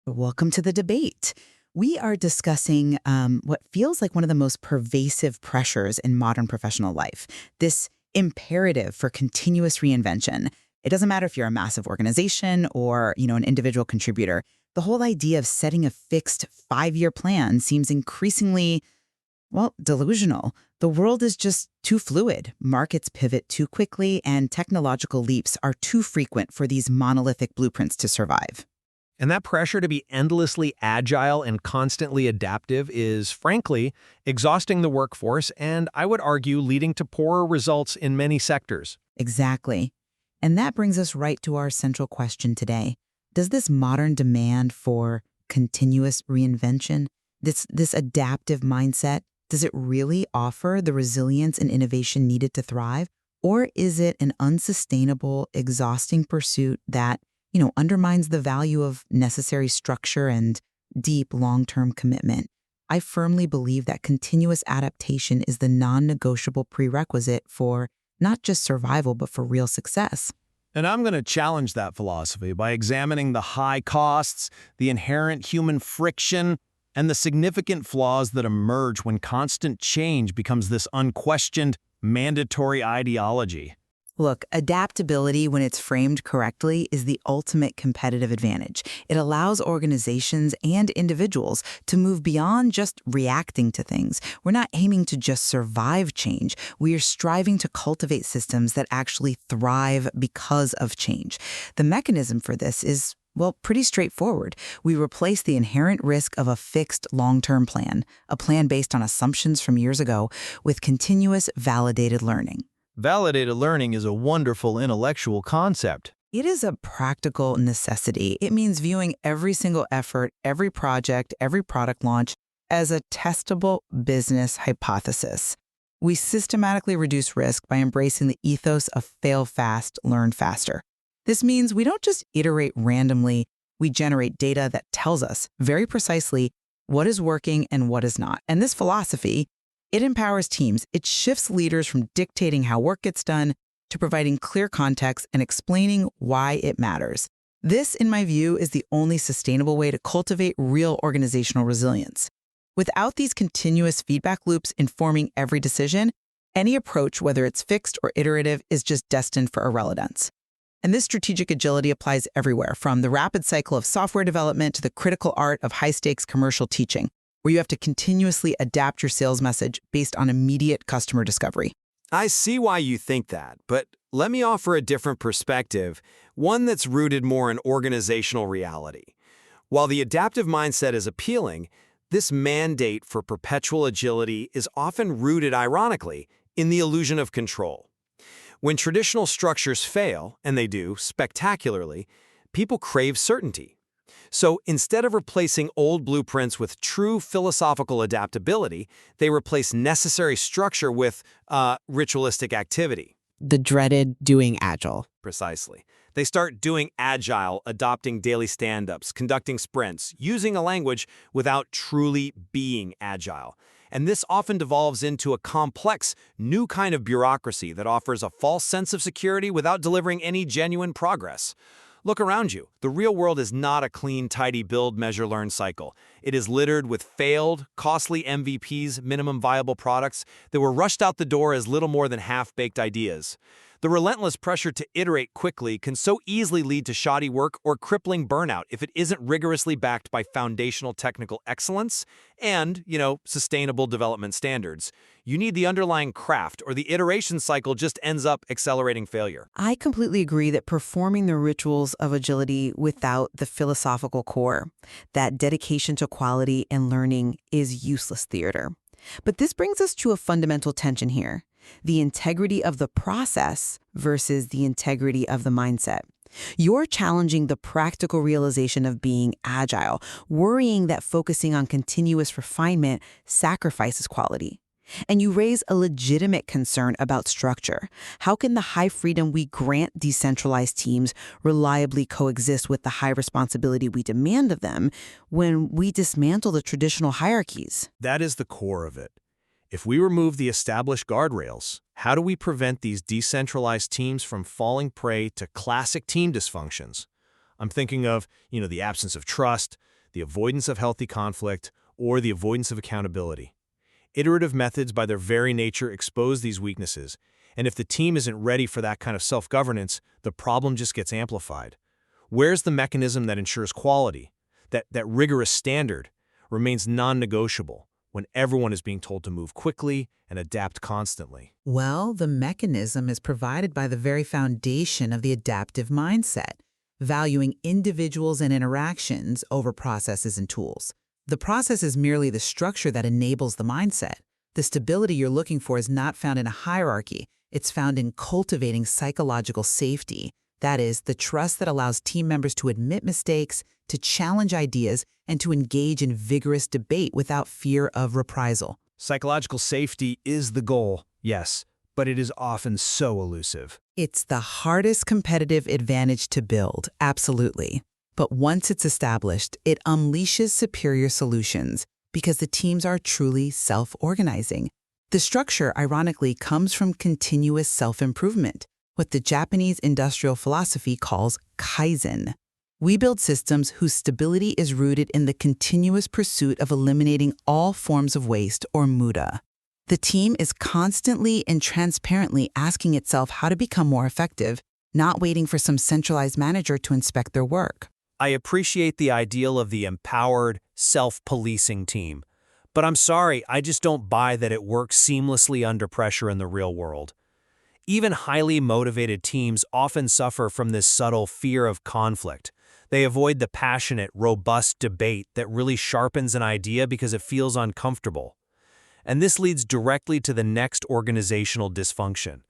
Welcome to the debate. We are discussing what feels like one of the most pervasive pressures in modern professional life, this imperative for continuous reinvention. It doesn't matter if you're a massive organization or, an individual contributor. The whole idea of setting a fixed 5-year plan seems increasingly, delusional. The world is just too fluid. Markets pivot too quickly, and technological leaps are too frequent for these monolithic blueprints to survive. And that pressure to be endlessly agile and constantly adaptive is, frankly, exhausting the workforce and, I would argue, leading to poorer results in many sectors. Exactly. And that brings us right to our central question today. Does this modern demand for continuous reinvention, this adaptive mindset, does it really offer the resilience and innovation needed to thrive? Or is it an unsustainable, exhausting pursuit that, undermines the value of necessary structure and deep long-term commitment? I firmly believe that continuous adaptation is the non-negotiable prerequisite for not just survival, but for real success. And I'm going to challenge that philosophy by examining the high costs, the inherent human friction, and the significant flaws that emerge when constant change becomes this unquestioned, mandatory ideology. Look, adaptability, when it's framed correctly, is the ultimate competitive advantage. It allows organizations and individuals to move beyond just reacting to things. We're not aiming to just survive change. We are striving to cultivate systems that actually thrive because of change. The mechanism for this is, pretty straightforward. We replace the inherent risk of a fixed long-term plan, a plan based on assumptions from years ago, with continuous validated learning. Validated learning is a wonderful intellectual concept. It is a practical necessity. It means viewing every single effort, every project, every product launch as a testable business hypothesis. We systematically reduce risk by embracing the ethos of fail fast, learn faster. This means we don't just iterate randomly, we generate data that tells us very precisely what is working and what is not. And this philosophy, it empowers teams. It shifts leaders from dictating how work gets done to providing clear context and explaining why it matters. This, in my view, is the only sustainable way to cultivate real organizational resilience. Without these continuous feedback loops informing every decision, any approach, whether it's fixed or iterative, is just destined for irrelevance. And this strategic agility applies everywhere, from the rapid cycle of software development to the critical art of high-stakes commercial teaching, where you have to continuously adapt your sales message based on immediate customer discovery. I see why you think that, but let me offer a different perspective, one that's rooted more in organizational reality. While the adaptive mindset is appealing, this mandate for perpetual agility is often rooted, ironically, in the illusion of control. When traditional structures fail, and they do spectacularly, people crave certainty. So instead of replacing old blueprints with true philosophical adaptability, they replace necessary structure with ritualistic activity. The dreaded doing agile. Precisely. They start doing agile, adopting daily stand-ups, conducting sprints, using a language without truly being agile. And this often devolves into a complex, new kind of bureaucracy that offers a false sense of security without delivering any genuine progress. Look around you. The real world is not a clean, tidy build, measure, learn cycle. It is littered with failed, costly MVPs, minimum viable products, that were rushed out the door as little more than half-baked ideas. The relentless pressure to iterate quickly can so easily lead to shoddy work or crippling burnout if it isn't rigorously backed by foundational technical excellence and, sustainable development standards. You need the underlying craft, or the iteration cycle just ends up accelerating failure. I completely agree that performing the rituals of agility without the philosophical core, that dedication to quality and learning, is useless theater. But this brings us to a fundamental tension here: the integrity of the process versus the integrity of the mindset. You're challenging the practical realization of being agile, worrying that focusing on continuous refinement sacrifices quality. And you raise a legitimate concern about structure. How can the high freedom we grant decentralized teams reliably coexist with the high responsibility we demand of them when we dismantle the traditional hierarchies? That is the core of it. If we remove the established guardrails, how do we prevent these decentralized teams from falling prey to classic team dysfunctions? I'm thinking of, the absence of trust, the avoidance of healthy conflict, or the avoidance of accountability. Iterative methods, by their very nature, expose these weaknesses, and if the team isn't ready for that kind of self-governance, the problem just gets amplified. Where's the mechanism that ensures quality? That rigorous standard remains non-negotiable when everyone is being told to move quickly and adapt constantly. Well, the mechanism is provided by the very foundation of the adaptive mindset, valuing individuals and interactions over processes and tools. The process is merely the structure that enables the mindset. The stability you're looking for is not found in a hierarchy. It's found in cultivating psychological safety. That is, the trust that allows team members to admit mistakes, to challenge ideas, and to engage in vigorous debate without fear of reprisal. Psychological safety is the goal, yes, but it is often so elusive. It's the hardest competitive advantage to build, absolutely. But once it's established, it unleashes superior solutions because the teams are truly self-organizing. The structure, ironically, comes from continuous self-improvement, what the Japanese industrial philosophy calls kaizen. We build systems whose stability is rooted in the continuous pursuit of eliminating all forms of waste, or muda. The team is constantly and transparently asking itself how to become more effective, not waiting for some centralized manager to inspect their work. I appreciate the ideal of the empowered, self-policing team, but I'm sorry, I just don't buy that it works seamlessly under pressure in the real world. Even highly motivated teams often suffer from this subtle fear of conflict. They avoid the passionate, robust debate that really sharpens an idea because it feels uncomfortable. And this leads directly to the next organizational dysfunction,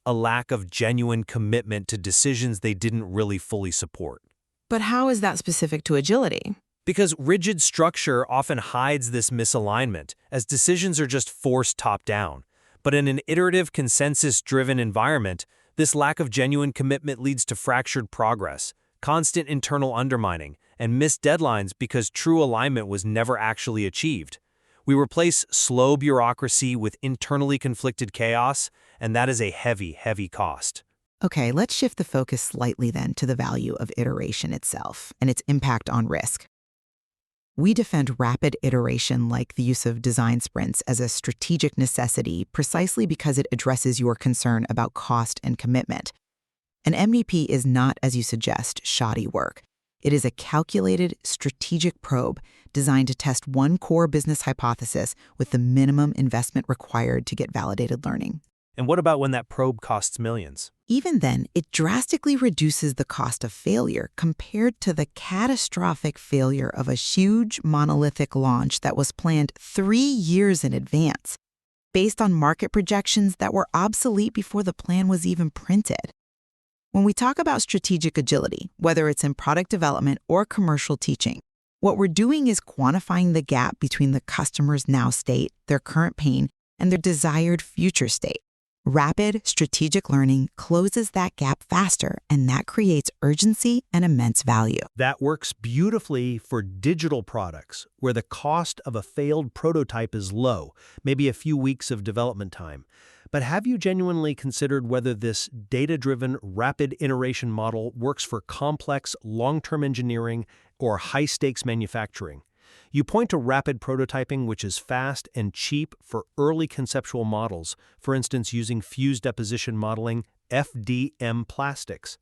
a lack of genuine commitment to decisions they didn't really fully support. But how is that specific to agility? Because rigid structure often hides this misalignment, as decisions are just forced top-down. But in an iterative, consensus-driven environment, this lack of genuine commitment leads to fractured progress, constant internal undermining, and missed deadlines because true alignment was never actually achieved. We replace slow bureaucracy with internally conflicted chaos, and that is a heavy, heavy cost. Okay, let's shift the focus slightly then to the value of iteration itself and its impact on risk. We defend rapid iteration like the use of design sprints as a strategic necessity precisely because it addresses your concern about cost and commitment. An MVP is not, as you suggest, shoddy work. It is a calculated, strategic probe designed to test one core business hypothesis with the minimum investment required to get validated learning. And what about when that probe costs millions? Even then, it drastically reduces the cost of failure compared to the catastrophic failure of a huge monolithic launch that was planned 3 years in advance, based on market projections that were obsolete before the plan was even printed. When we talk about strategic agility, whether it's in product development or commercial teaching, what we're doing is quantifying the gap between the customer's now state, their current pain, and their desired future state. Rapid, strategic learning closes that gap faster, and that creates urgency and immense value. That works beautifully for digital products, where the cost of a failed prototype is low, maybe a few weeks of development time. But have you genuinely considered whether this data-driven, rapid iteration model works for complex, long-term engineering or high-stakes manufacturing? You point to rapid prototyping, which is fast and cheap for early conceptual models, for instance using fused deposition modeling, FDM plastics.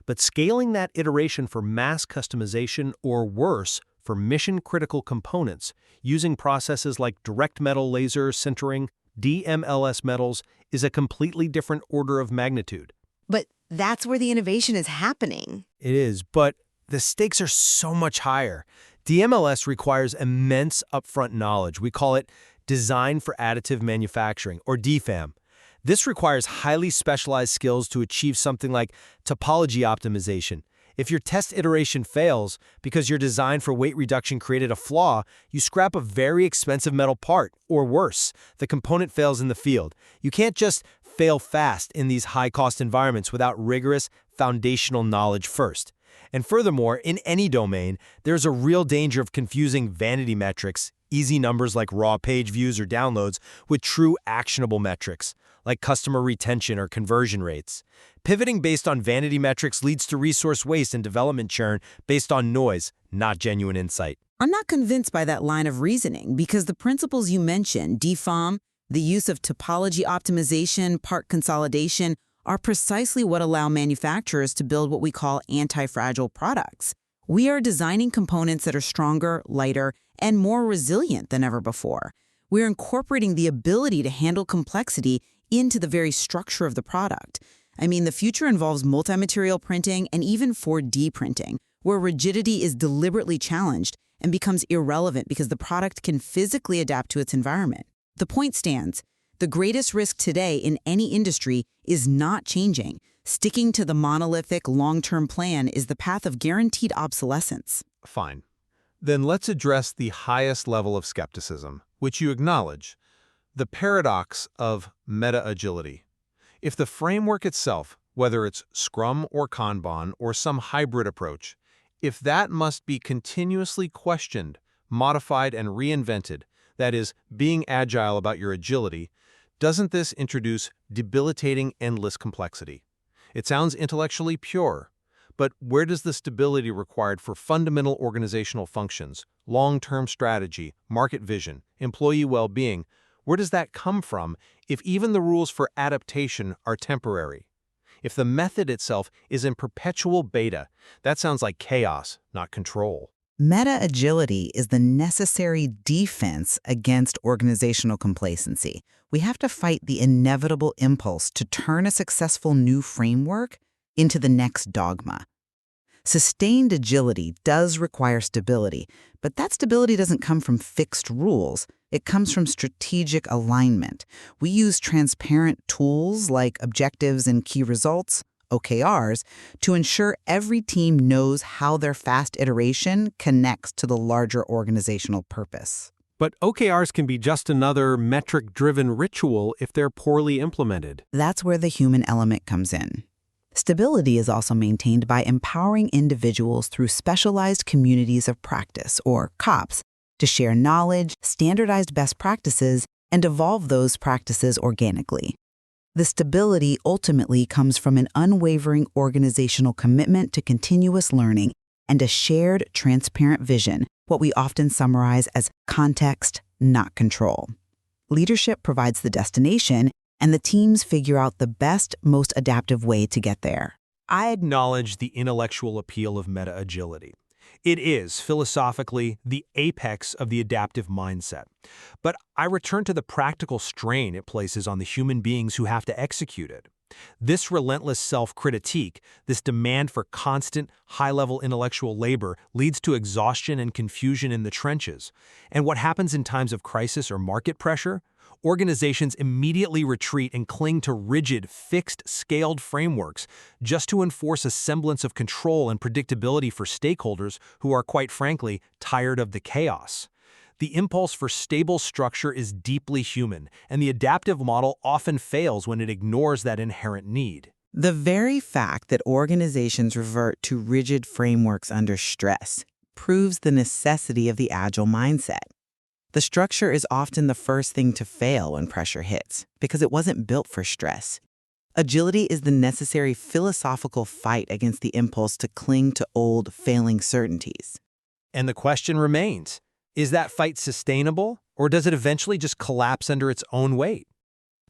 But scaling that iteration for mass customization, or worse, for mission-critical components, using processes like direct metal laser sintering, DMLS metals, is a completely different order of magnitude. But that's where the innovation is happening. It is, but the stakes are so much higher. DMLS requires immense upfront knowledge. We call it Design for Additive Manufacturing, or DFAM. This requires highly specialized skills to achieve something like topology optimization. If your test iteration fails because your design for weight reduction created a flaw, you scrap a very expensive metal part, or worse, the component fails in the field. You can't just fail fast in these high-cost environments without rigorous foundational knowledge first. And furthermore, in any domain, there's a real danger of confusing vanity metrics, easy numbers like raw page views or downloads, with true actionable metrics, like customer retention or conversion rates. Pivoting based on vanity metrics leads to resource waste and development churn based on noise, not genuine insight. I'm not convinced by that line of reasoning because the principles you mentioned, DFOM, the use of topology optimization, part consolidation, are precisely what allow manufacturers to build what we call anti-fragile products. We are designing components that are stronger, lighter, and more resilient than ever before. We're incorporating the ability to handle complexity into the very structure of the product. I mean, the future involves multi-material printing and even 4D printing, where rigidity is deliberately challenged and becomes irrelevant because the product can physically adapt to its environment. The point stands. The greatest risk today in any industry is not changing. Sticking to the monolithic long-term plan is the path of guaranteed obsolescence. Fine. Then let's address the highest level of skepticism, which you acknowledge, the paradox of meta-agility. If the framework itself, whether it's Scrum or Kanban or some hybrid approach, if that must be continuously questioned, modified, and reinvented, that is, being agile about your agility, doesn't this introduce debilitating endless complexity? It sounds intellectually pure, but where does the stability required for fundamental organizational functions, long-term strategy, market vision, employee well-being, where does that come from if even the rules for adaptation are temporary? If the method itself is in perpetual beta, that sounds like chaos, not control. Meta-agility is the necessary defense against organizational complacency. We have to fight the inevitable impulse to turn a successful new framework into the next dogma. Sustained agility does require stability, but that stability doesn't come from fixed rules. It comes from strategic alignment. We use transparent tools like objectives and key results, OKRs, to ensure every team knows how their fast iteration connects to the larger organizational purpose. But OKRs can be just another metric-driven ritual if they're poorly implemented. That's where the human element comes in. Stability is also maintained by empowering individuals through specialized communities of practice, or COPs, to share knowledge, standardized best practices, and evolve those practices organically. The stability ultimately comes from an unwavering organizational commitment to continuous learning and a shared, transparent vision, what we often summarize as context, not control. Leadership provides the destination, and the teams figure out the best, most adaptive way to get there. I acknowledge the intellectual appeal of meta-agility. It is, philosophically, the apex of the adaptive mindset. But I return to the practical strain it places on the human beings who have to execute it. This relentless self-critique, this demand for constant, high-level intellectual labor leads to exhaustion and confusion in the trenches. And what happens in times of crisis or market pressure? Organizations immediately retreat and cling to rigid, fixed, scaled frameworks just to enforce a semblance of control and predictability for stakeholders who are, quite frankly, tired of the chaos. The impulse for stable structure is deeply human, and the adaptive model often fails when it ignores that inherent need. The very fact that organizations revert to rigid frameworks under stress proves the necessity of the agile mindset. The structure is often the first thing to fail when pressure hits, because it wasn't built for stress. Agility is the necessary philosophical fight against the impulse to cling to old, failing certainties. And the question remains, is that fight sustainable, or does it eventually just collapse under its own weight?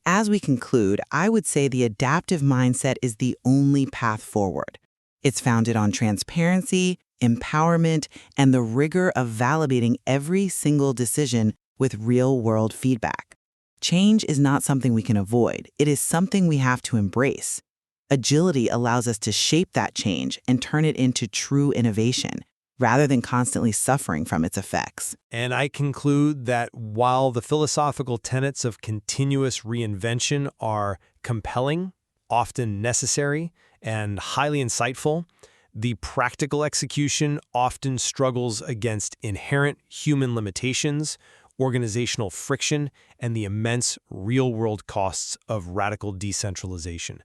As we conclude, I would say the adaptive mindset is the only path forward. It's founded on transparency, empowerment, and the rigor of validating every single decision with real-world feedback. Change is not something we can avoid. It is something we have to embrace. Agility allows us to shape that change and turn it into true innovation, rather than constantly suffering from its effects. And I conclude that while the philosophical tenets of continuous reinvention are compelling, often necessary, and highly insightful, the practical execution often struggles against inherent human limitations, organizational friction, and the immense real-world costs of radical decentralization.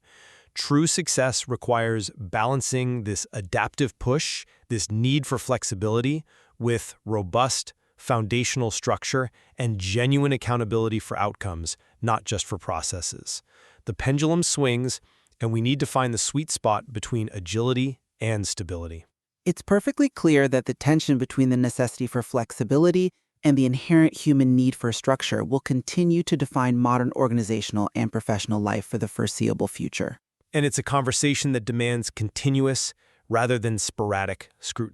True success requires balancing this adaptive push, this need for flexibility, with robust, foundational structure and genuine accountability for outcomes, not just for processes. The pendulum swings, and we need to find the sweet spot between agility and stability. It's perfectly clear that the tension between the necessity for flexibility and the inherent human need for structure will continue to define modern organizational and professional life for the foreseeable future. And it's a conversation that demands continuous rather than sporadic scrutiny.